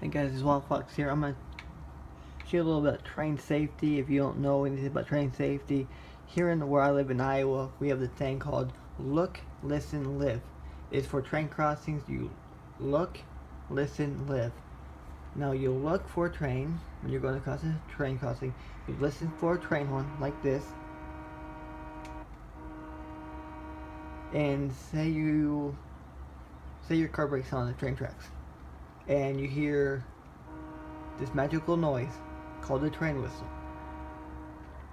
Hey guys, it's Wild Fox here. I'm going to show you a little bit of train safety. If you don't know anything about train safety, here in where I live in Iowa, we have this thing called Look, Listen, Live. It's for train crossings. You look, listen, live. Now you look for a train when you're going to cross a train crossing. You listen for a train horn like this. And say your car breaks on the train tracks. And you hear this magical noise called the train whistle.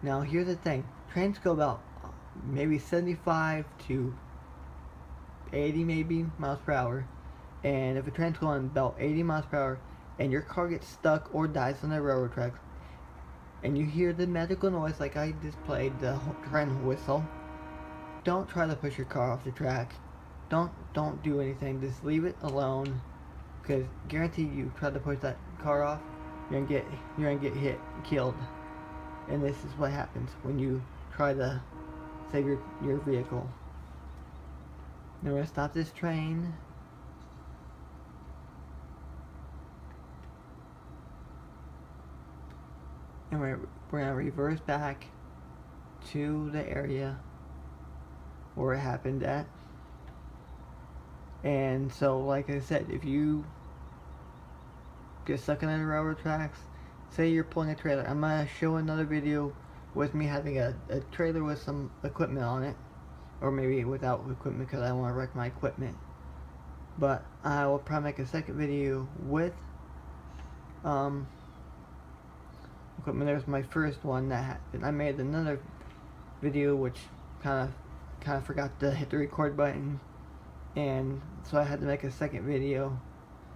Now here's the thing, trains go about maybe 75 to 80 maybe miles per hour, and if a train's going about 80 miles per hour and your car gets stuck or dies on the railroad tracks and you hear the magical noise like I just played, the train whistle, don't try to push your car off the track. Don't do anything, just leave it alone, because guarantee you try to push that car off, you're gonna get hit, killed. And this is what happens when you try to save your vehicle. Now we're gonna stop this train. And we're gonna reverse back to the area where it happened at. And so, like I said, if you get stuck on the railroad tracks, say you're pulling a trailer. I'm gonna show another video with me having a trailer with some equipment on it, or maybe without equipment because I don't want to wreck my equipment. But I will probably make a second video with equipment. There's my first one that happened. I made another video which kind of forgot to hit the record button, and so I had to make a second video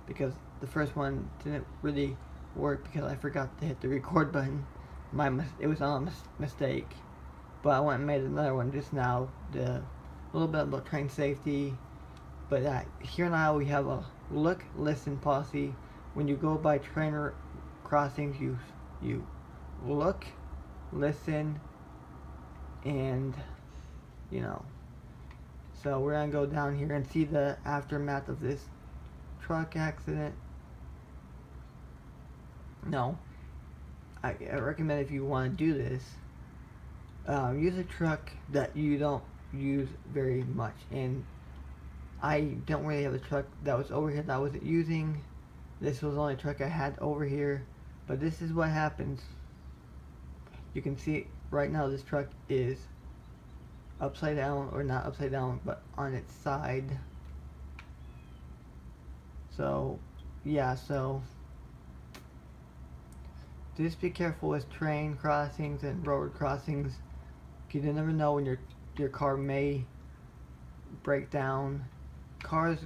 because the first one didn't really work because I forgot to hit the record button. It was on a mistake. But I went and made another one just now, a little bit about train safety. But here in Iowa we have a look, listen policy. When you go by train crossings, you look, listen, and you know. So we're gonna go down here and see the aftermath of this truck accident. No, I recommend if you want to do this, use a truck that you don't use very much. And I don't really have a truck that was over here that I wasn't using. This was the only truck I had over here. But this is what happens. You can see right now this truck is upside down, or not upside down, but on its side. So yeah, so just be careful with train crossings and road crossings. You never know when your car may break down. Cars,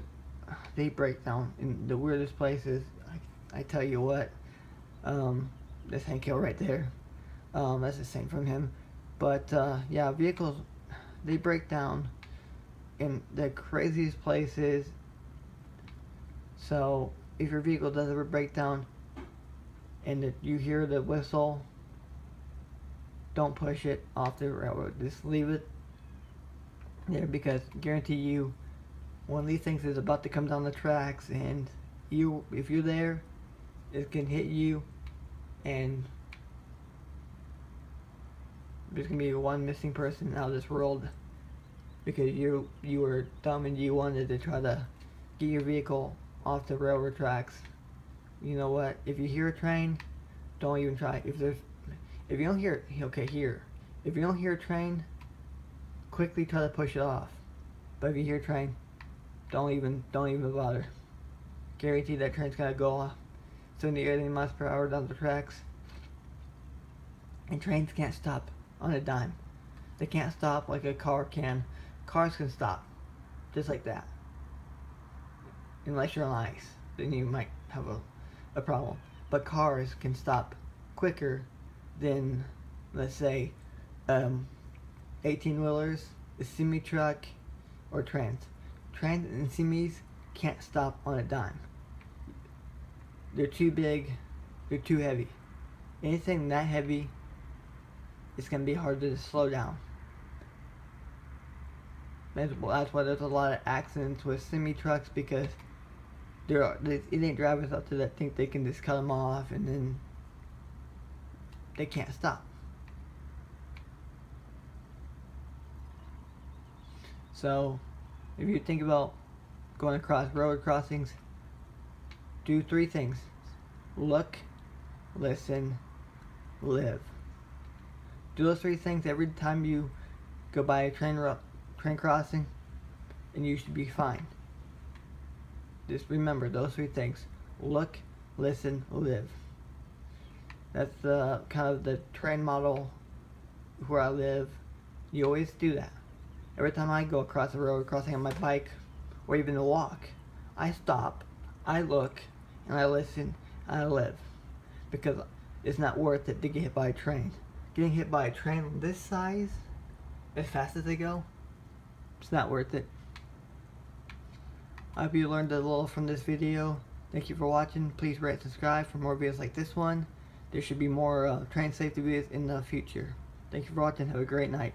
they break down in the weirdest places. I tell you what. That's Hank Hill right there. That's the same from him. But yeah, vehicles, they break down in the craziest places. So if your vehicle does ever break down and you hear the whistle, don't push it off the railroad. Just leave it there, because guarantee you one of these things is about to come down the tracks, and if you're there, it can hit you, and there's gonna be one missing person out of this world because you were dumb and you wanted to try to get your vehicle off the railroad tracks. You know what? If you hear a train, don't even try. If you don't hear it, okay, here. If you don't hear a train, quickly try to push it off. But if you hear a train, don't even bother. Guarantee that train's gonna go off 70 or 80 miles per hour down the tracks. And trains can't stop on a dime. They can't stop like a car can. Cars can stop just like that, unless you're on ice, then you might have a problem. But cars can stop quicker than, let's say, 18-wheelers, a semi-truck, or trains. Trains and semis can't stop on a dime. They're too big, they're too heavy. Anything that heavy, it's going to be hard to slow down. That's why there's a lot of accidents with semi-trucks, because These idiot drivers out there that think they can just cut them off and then they can't stop. So, if you think about going across road crossings, do 3 things. Look, listen, live. Do those 3 things every time you go by a train crossing, and you should be fine. Just remember those 3 things. Look, listen, live. That's the kind of the train model where I live. You always do that. Every time I go across the road crossing on my bike, or even to walk, I stop, I look, and I listen, and I live. Because it's not worth it to get hit by a train. Getting hit by a train this size, as fast as they go, it's not worth it. I hope you learned a little from this video. Thank you for watching. Please rate and subscribe for more videos like this one. There should be more train safety videos in the future. Thank you for watching. Have a great night.